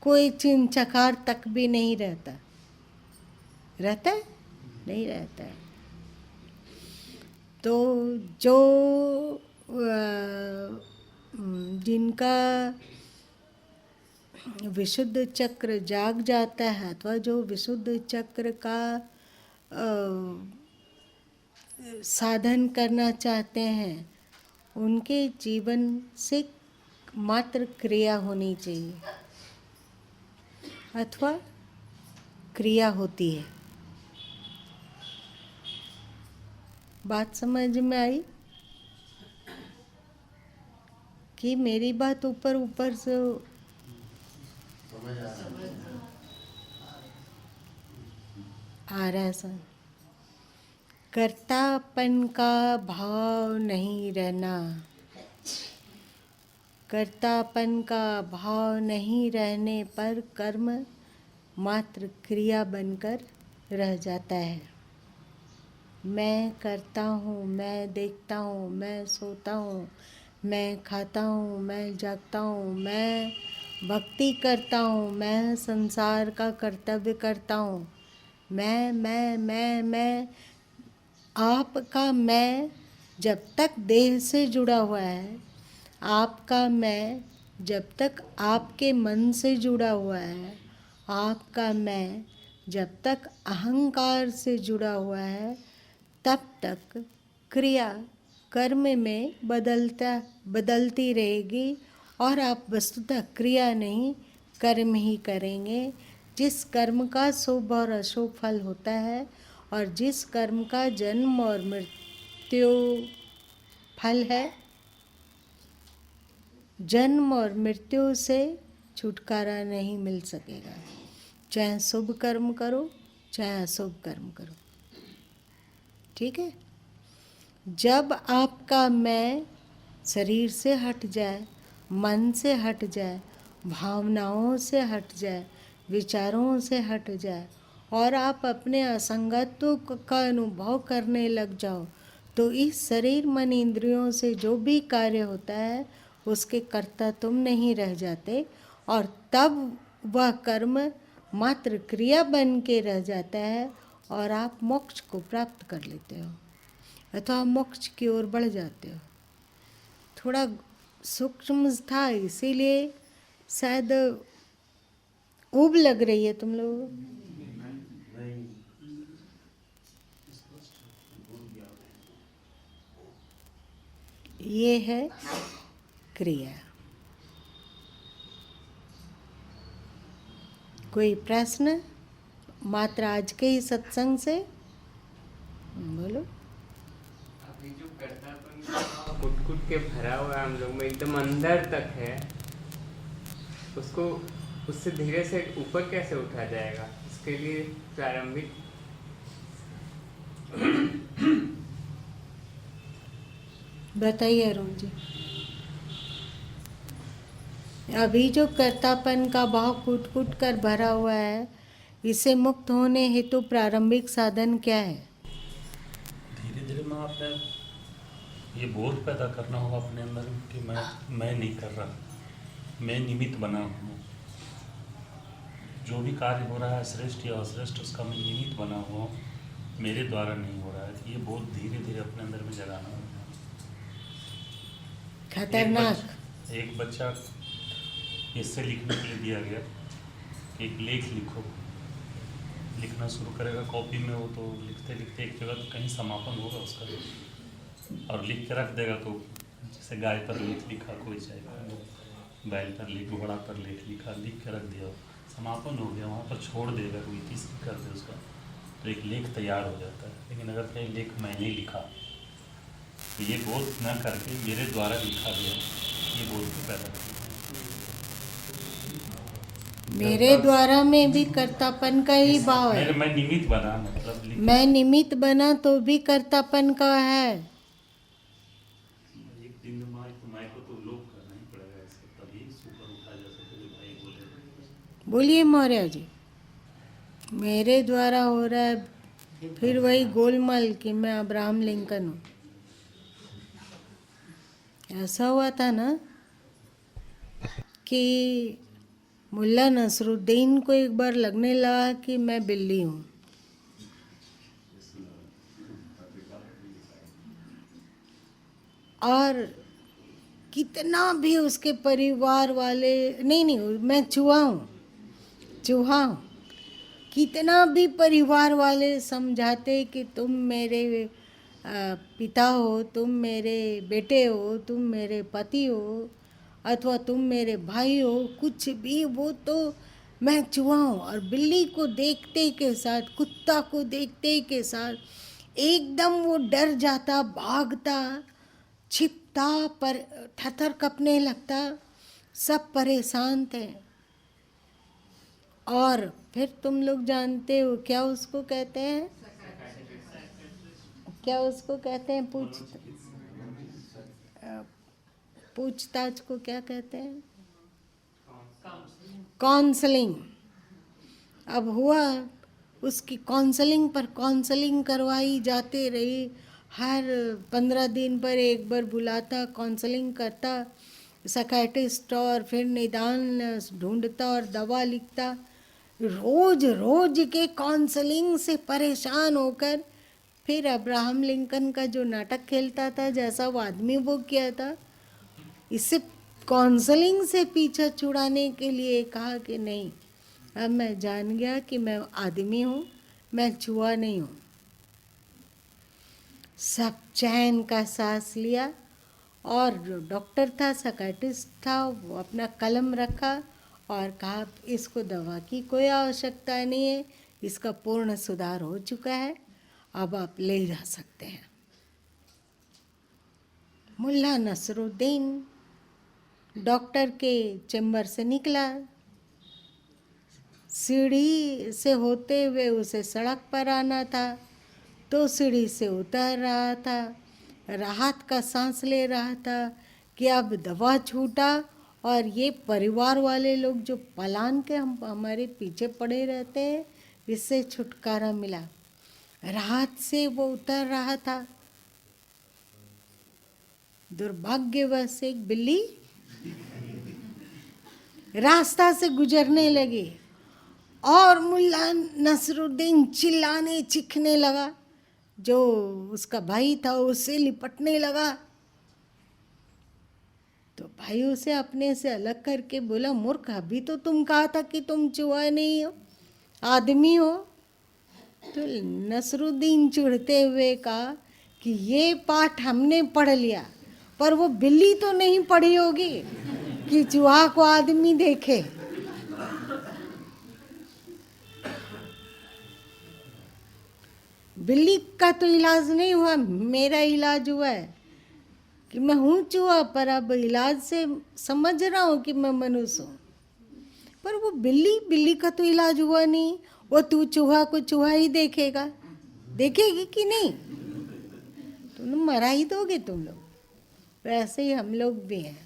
कोई चिंचकार तक भी नहीं रहता है? नहीं रहता है। तो जो जिनका विशुद्ध चक्र जाग जाता है, अथवा जो विशुद्ध चक्र का साधन करना चाहते हैं, उनके जीवन से मात्र क्रिया होनी चाहिए, अथवा क्रिया होती है। बात समझ में आई कि मेरी बात ऊपर से आ रहा है? सर, कर्तापन का भाव नहीं रहना, कर्तापन का भाव नहीं रहने पर कर्म मात्र क्रिया बनकर रह जाता है। मैं करता हूँ, मैं देखता हूँ, मैं सोता हूँ, मैं खाता हूँ, मैं जागता हूँ, मैं भक्ति करता हूँ, मैं संसार का कर्तव्य करता हूँ। मैं आपका मैं जब तक देह से जुड़ा हुआ है, आपका मैं जब तक आपके मन से जुड़ा हुआ है, आपका मैं जब तक अहंकार से जुड़ा हुआ है, तब तक क्रिया कर्म में बदलती रहेगी और आप वस्तुतः क्रिया नहीं कर्म ही करेंगे। जिस कर्म का शुभ और अशुभ फल होता है और जिस कर्म का जन्म और मृत्यु फल है, जन्म और मृत्यु से छुटकारा नहीं मिल सकेगा। चाहे शुभ कर्म करो, चाहे अशुभ कर्म करो। ठीक है। जब आपका मैं शरीर से हट जाए, मन से हट जाए, भावनाओं से हट जाए, विचारों से हट जाए और आप अपने असंगत्व का अनुभव करने लग जाओ, तो इस शरीर मन इंद्रियों से जो भी कार्य होता है उसके कर्ता तुम नहीं रह जाते और तब वह कर्म मात्र क्रिया बन के रह जाता है और आप मोक्ष को प्राप्त कर लेते हो अथवा मोक्ष की ओर बढ़ जाते हो। थोड़ा सूक्ष्म था, इसीलिए शायद ऊब लग रही है तुम लोगों को। ये है क्रिया। कोई प्रश्न मात्र आज के ही सत्संग से? बोलो। अभी जो कर्तापन कुट कुट के भरा हुआ है हम लोग में, एकदम अंदर तक है, उसको उससे धीरे से ऊपर कैसे उठा जाएगा? इसके लिए प्रारंभिक बताइए अरुण जी। अभी जो कर्तापन का भाव कूट कूट कर भरा हुआ है, इसे मुक्त होने हेतु प्रारंभिक साधन क्या है? धीरे धीरे मैं अपने ये बोध पैदा करना होगा अपने अंदर कि मैं नहीं कर रहा, मैं निमित्त बना हूँ। जो भी कार्य हो रहा है श्रेष्ठ या अश्रेष्ठ, उसका मैं निमित्त बना हुआ हूँ, मेरे द्वारा नहीं हो रहा है। तो ये बोध धीरे धीरे अपने अंदर में जगाना होगा। खतरनाक। एक बच्चा इससे लिखने के लिए दिया गया कि एक लेख लिखो, लिखना शुरू करेगा कॉपी में, वो तो लिखते लिखते एक जगह तो कहीं समापन होगा उसका और लिख के रख देगा। तो जैसे गाय पर लेख लिखा, कोई चाहे बैल पर लेख, घोड़ा पर लेख लिखा, लिख के रख दिया, समापन हो गया, वहाँ पर छोड़ देगा, कोई किसी कर दे उसका, तो एक लेख तैयार हो जाता है। लेकिन अगर कहीं लेख मैंने लिखा तो ये बोध न करके मेरे द्वारा लिखा गया, ये बोध को पैदा करना। मेरे द्वारा में भी कर्तापन का ही भाव है। मैं निमित्त बना, मतलब मैं निमित्त बना तो भी कर्तापन का है। एक दिन माई को तो लोप करना ही पड़ेगा इसको, तभी ऊपर उठा जा सके। भाई बोले, बोलिए मौर्य जी। मेरे द्वारा हो रहा है, फिर वही गोलमाल कि मैं अब्राहम लिंकन हूँ। ऐसा हुआ था ना कि मुल्ला नसरुद्दीन को एक बार लगने लगा कि मैं बिल्ली हूँ। और कितना भी उसके परिवार वाले, नहीं मैं चूहा हूँ, कितना भी परिवार वाले समझाते कि तुम मेरे पिता हो, तुम मेरे बेटे हो, तुम मेरे पति हो, अथवा तुम मेरे भाई हो, कुछ भी, वो तो मैं चूहा हूँ। और बिल्ली को देखते के साथ, कुत्ता को देखते के साथ एकदम वो डर जाता, भागता, छिपता, पर थरथर कँपने लगता। सब परेशान थे। और फिर तुम लोग जानते हो क्या उसको कहते हैं? क्या उसको कहते हैं? पूछताछ को क्या कहते हैं? काउंसलिंग। अब हुआ उसकी काउंसलिंग पर काउंसलिंग करवाई जाते रही। हर 15 दिन पर एक बार बुलाता, काउंसलिंग करता साइकियाट्रिस्ट, और फिर निदान ढूंढता और दवा लिखता। रोज रोज के काउंसलिंग से परेशान होकर फिर अब्राहम लिंकन का जो नाटक खेलता था, जैसा वो आदमी वो किया था, इससे काउंसलिंग से पीछा छुड़ाने के लिए कहा कि नहीं, अब मैं जान गया कि मैं आदमी हूँ, मैं चूहा नहीं हूँ। सब चैन का सांस लिया, और जो डॉक्टर था, साइकियाट्रिस्ट था, वो अपना कलम रखा और कहा इसको दवा की कोई आवश्यकता नहीं है, इसका पूर्ण सुधार हो चुका है, अब आप ले जा सकते हैं। मुल्ला नसरुद्दीन डॉक्टर के चैम्बर से निकला, सीढ़ी से होते हुए उसे सड़क पर आना था, तो सीढ़ी से उतर रहा था, राहत का सांस ले रहा था कि अब दवा छूटा, और ये परिवार वाले लोग जो पलान के हमारे पीछे पड़े रहते हैं, इससे छुटकारा मिला। राहत से वो उतर रहा था। दुर्भाग्यवश एक बिल्ली रास्ता से गुजरने लगी और मुल्ला नसरुद्दीन चिल्लाने चीखने लगा। जो उसका भाई था उससे लिपटने लगा, तो भाई उसे अपने से अलग करके बोला, मूर्ख, अभी तो तुम कहा था कि तुम चूहा नहीं हो, आदमी हो। तो नसरुद्दीन चिढ़ते हुए कहा कि ये पाठ हमने पढ़ लिया, पर वो बिल्ली तो नहीं पढ़ी होगी कि चूहा को आदमी देखे। बिल्ली का तो इलाज नहीं हुआ, मेरा इलाज हुआ है कि मैं हूँ चूहा, पर अब इलाज से समझ रहा हूँ कि मैं मनुष्य हूँ। पर वो बिल्ली का तो इलाज हुआ नहीं, वो तू चूहा को चूहा ही देखेगा, देखेगी कि नहीं? तुम मरा ही दोगे तुम लोग। वैसे ही हम लोग भी हैं।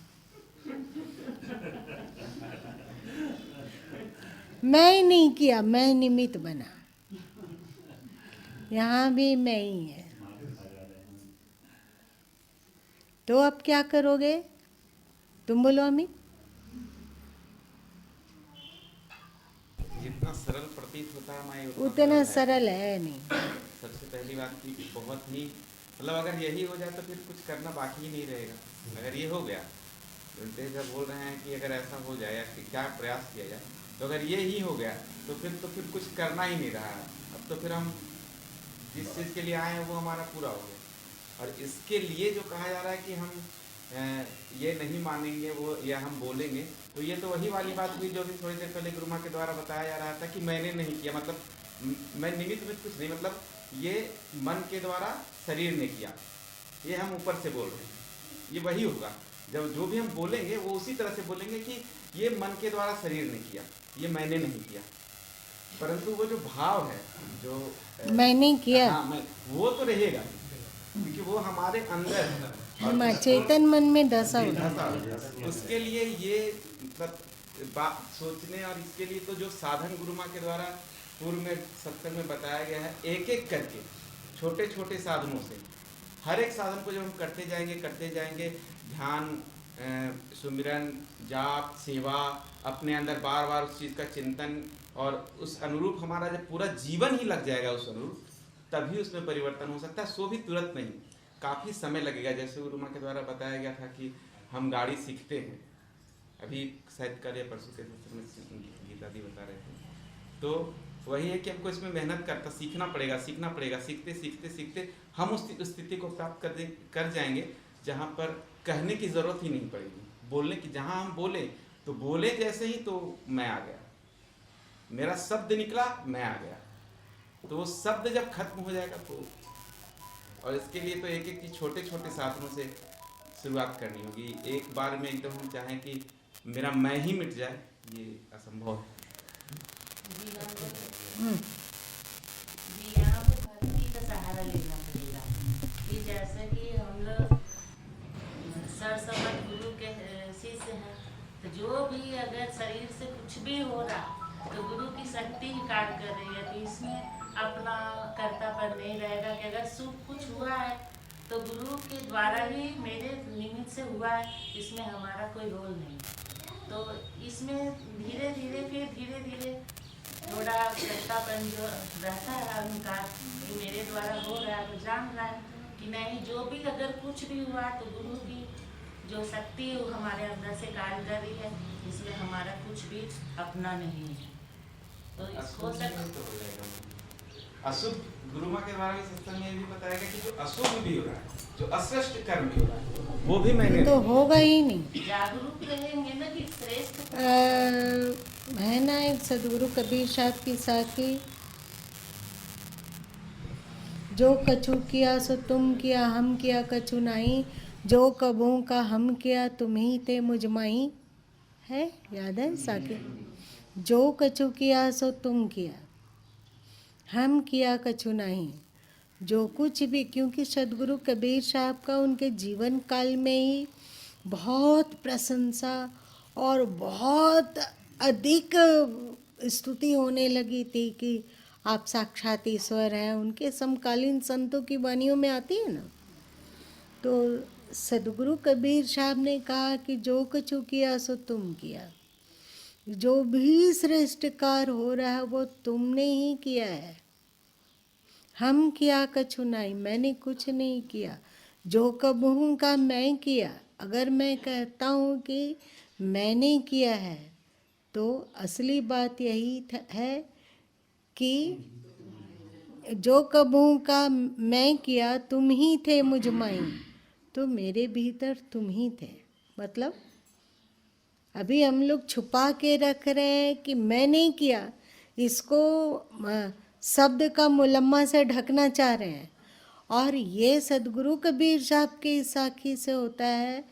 मैं नहीं किया, मैं निमित्त बना। यहाँ भी मैं ही है। तो अब क्या करोगे? तुम बोलो अमित। जितना सरल प्रतीत होता है माई उतना सरल है नहीं। सबसे पहली बात की बहुत ही मतलब अगर यही हो जाए तो फिर कुछ करना बाकी ही नहीं रहेगा। अगर ये हो गया, जब बोल रहे हैं कि अगर ऐसा हो जाए या क्या प्रयास किया जाए, तो अगर ये ही हो गया तो फिर कुछ करना ही नहीं रहा है। अब तो फिर हम जिस चीज़ के लिए आए हैं वो हमारा पूरा हो गया। और इसके लिए जो कहा जा रहा है कि हम ये नहीं मानेंगे वो या हम बोलेंगे, तो ये तो वही वाली बात हुई जो भी थोड़ी देर पहले गुरु माँ के द्वारा बताया जा रहा था कि मैंने नहीं किया, मतलब मैं निमित्त में कुछ नहीं, मतलब ये मन के द्वारा शरीर ने किया। ये हम ऊपर से बोल रहे हैं, ये वही होगा। जब जो भी हम बोलेंगे वो उसी तरह से बोलेंगे कि ये मन के द्वारा शरीर ने किया, ये मैंने नहीं किया। परंतु वो जो भाव है, जो मैंने किया, हाँ, वो तो रहेगा, क्योंकि वो हमारे अंदर है, चेतन मन में धसा हुआ। उसके लिए ये मतलब बात सोचने, और इसके लिए तो जो साधन गुरु माँ के द्वारा पूर्व में सत्संग में बताया गया है, एक एक करके छोटे छोटे साधनों से, हर एक साधन को जब हम करते जाएंगे, ध्यान, सुमिरन, जाप, सेवा, अपने अंदर बार बार उस चीज़ का चिंतन, और उस अनुरूप हमारा जब पूरा जीवन ही लग जाएगा उस अनुरूप, तभी उसमें परिवर्तन हो सकता है। सो भी तुरंत नहीं, काफ़ी समय लगेगा। जैसे गुरु माँ के द्वारा बताया गया था कि हम गाड़ी सीखते हैं, अभी शायद कल या परसों के गीता दी बता रहे थे, तो वही है कि हमको इसमें मेहनत करता सीखना पड़ेगा। सीखते सीखते सीखते हम उस स्थिति को प्राप्त कर जाएंगे जहाँ पर कहने की ज़रूरत ही नहीं पड़ेगी, बोलने की। जहाँ हम बोले तो बोले जैसे ही तो मैं आ गया, मेरा शब्द निकला, मैं आ गया। तो वो शब्द जब खत्म हो जाएगा तो, और इसके लिए तो एक एक चीज़ छोटे छोटे साधनों से शुरुआत करनी होगी। एक बार में एकदम हम चाहें कि मेरा मैं ही मिट जाए, ये असंभव है। यहाँ पे भक्ति का सहारा लेना पड़ेगा कि जैसे कि हम लोग सरसमत गुरु के शिष्य हैं, तो जो भी अगर शरीर से कुछ भी हो रहा तो गुरु की शक्ति ही कार्य कर रही है, तो इसमें अपना कर्तापन नहीं रहेगा कि अगर शुभ कुछ हुआ है तो गुरु के द्वारा ही मेरे निमित्त से हुआ है, इसमें हमारा कोई रोल नहीं। तो इसमें धीरे धीरे थोड़ा कर्तापन जो रहता है अहंकार कि मेरे द्वारा हो रहा है, वो जान रहा है कि नहीं, जो भी अगर कुछ भी हुआ तो गुरु की जो शक्ति है वो हमारे अंदर से कार्य कर रही है, इसमें हमारा कुछ भी अपना नहीं है। तो इसको अशुभ गुरु माँ के बारे में सत्संग में ये भी बताया गया कि जो अशुभ भी हो रहा है, जो अश्रेष्ठ कर्म भी हो रहा है, वो भी मैंने तो होगा ही नहीं। जागरूक रहेंगे ना कि श्रेष्ठ है ना एक सदगुरु कबीर साहब की साखी, जो कछु किया सो तुम किया, हम किया कछु नहीं, जो कबों का हम किया तुम ही थे मुझ माही। है, याद है साखी? जो कछु किया सो तुम किया, हम किया कछु नहीं, जो कुछ भी, क्योंकि सदगुरु कबीर साहब का उनके जीवन काल में ही बहुत प्रशंसा और बहुत अधिक स्तुति होने लगी थी कि आप साक्षात ईश्वर हैं। उनके समकालीन संतों की वाणियों में आती है ना। तो सदगुरु कबीर साहब ने कहा कि जो कछु किया सो तुम किया, जो भी श्रेष्ठ कार्य हो रहा है वो तुमने ही किया है, हम किया कछु नहीं, मैंने कुछ नहीं किया। जो कबहूँ का मैं किया, अगर मैं कहता हूँ कि मैंने किया है तो असली बात यही है कि जो कबहूँ का मैं किया तुम ही थे मुझ माई, तो मेरे भीतर तुम ही थे। मतलब अभी हम लोग छुपा के रख रहे हैं कि मैं नहीं किया, इसको शब्द का मुलम्मा से ढकना चाह रहे हैं। और ये सदगुरु कबीर साहब की साखी से होता है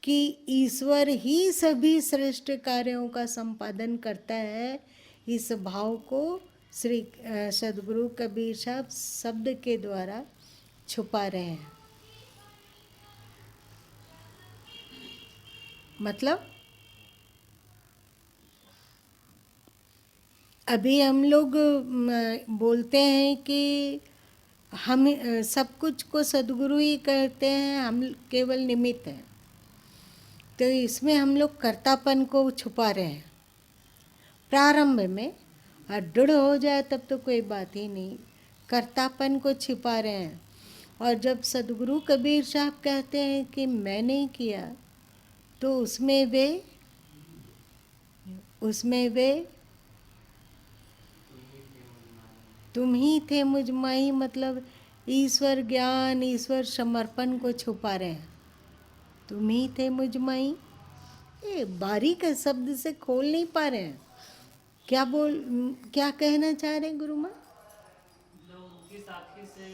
कि ईश्वर ही सभी श्रेष्ठ कार्यों का संपादन करता है। इस भाव को श्री सदगुरु कबीर साहब शब्द के द्वारा छुपा रहे हैं। मतलब अभी हम लोग बोलते हैं कि हम सब कुछ को सदगुरु ही करते हैं, हम केवल निमित्त हैं। तो इसमें हम लोग कर्तापन को छुपा रहे हैं प्रारंभ में, और दृढ़ हो जाए तब तो कोई बात ही नहीं, कर्तापन को छिपा रहे हैं। और जब सदगुरु कबीर साहब कहते हैं कि मैंने किया, तो उसमें वे तुम ही थे मुझ माही, मतलब ईश्वर ज्ञान, ईश्वर समर्पण को छुपा रहे हैं। तुम ही थे मुझ माही, ये बारीक शब्द से खोल नहीं पा रहे हैं। क्या कहना चाह रहे हैं गुरु माँ? जो उनकी साखी से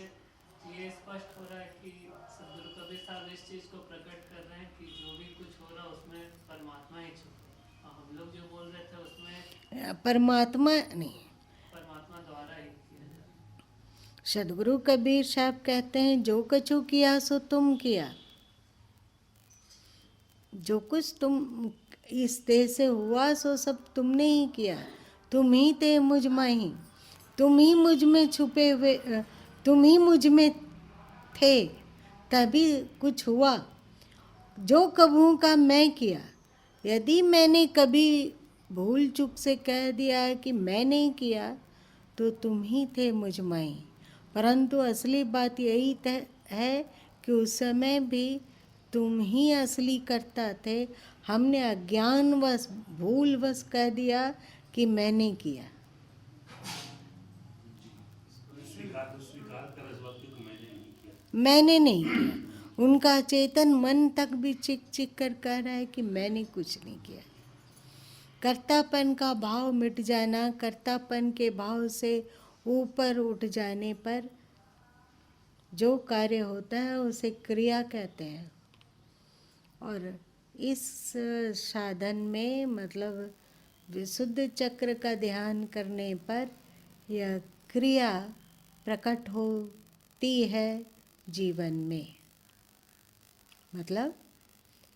ये स्पष्ट हो रहा है कि सदगुरु कबीर साहब इस चीज को प्रकट कर रहे हैं कि जो भी कुछ हो रहा है उसमें परमात्मा ही छुपा, और हम लोग जो बोल रहे थे उसमें परमात्मा नहीं, परमात्मा द्वारा ही किया जा रहा है। सदगुरु कबीर साहब कहते हैं जो कछु किया सो तुम किया, जो कुछ तुम इस देह से हुआ सो सब तुमने ही किया। तुम ही थे मुझ माही, तुम ही मुझ में छुपे हुए, तुम ही मुझ में थे तभी कुछ हुआ। जो कबहू का मैं किया, यदि मैंने कभी भूल चूक से कह दिया है कि मैं नहीं किया, तो तुम ही थे मुझ माही। परंतु असली बात यही है कि उस समय भी तुम ही असली करता थे। हमने अज्ञानवश भूलवश कह दिया कि मैंने किया। स्वीकार कर इस वक्त को मैंने नहीं किया। मैंने नहीं किया। उनका चेतन मन तक भी चिक चिक कर कह रहा है कि मैंने कुछ नहीं किया। कर्तापन का भाव मिट जाना, कर्तापन के भाव से ऊपर उठ जाने पर जो कार्य होता है उसे क्रिया कहते हैं। और इस साधन में मतलब विशुद्ध चक्र का ध्यान करने पर यह क्रिया प्रकट होती है जीवन में। मतलब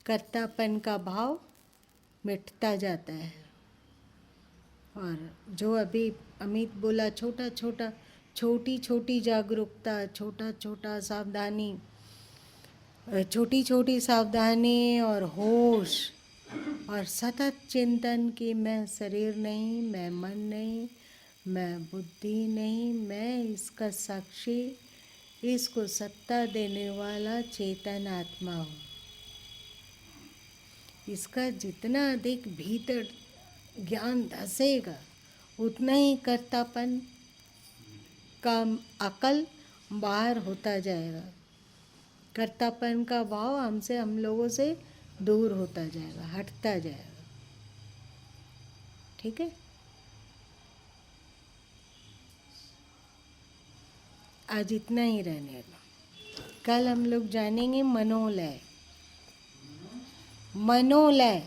कर्तापन का भाव मिटता जाता है। और जो अभी अमित बोला, छोटा छोटा, छोटी छोटी जागरूकता, छोटा छोटा सावधानी, छोटी छोटी सावधानी और होश और सतत चिंतन कि मैं शरीर नहीं, मैं मन नहीं, मैं बुद्धि नहीं, मैं इसका साक्षी, इसको सत्ता देने वाला चेतन आत्मा हूँ। इसका जितना अधिक भीतर ज्ञान धसेगा उतना ही कर्तापन का अकल बाहर होता जाएगा। कर्तापन का भाव हमसे, हम लोगों से दूर होता जाएगा, हटता जाएगा। ठीक है, आज इतना ही रहने दो। कल हम लोग जानेंगे मनोलय। मनोलय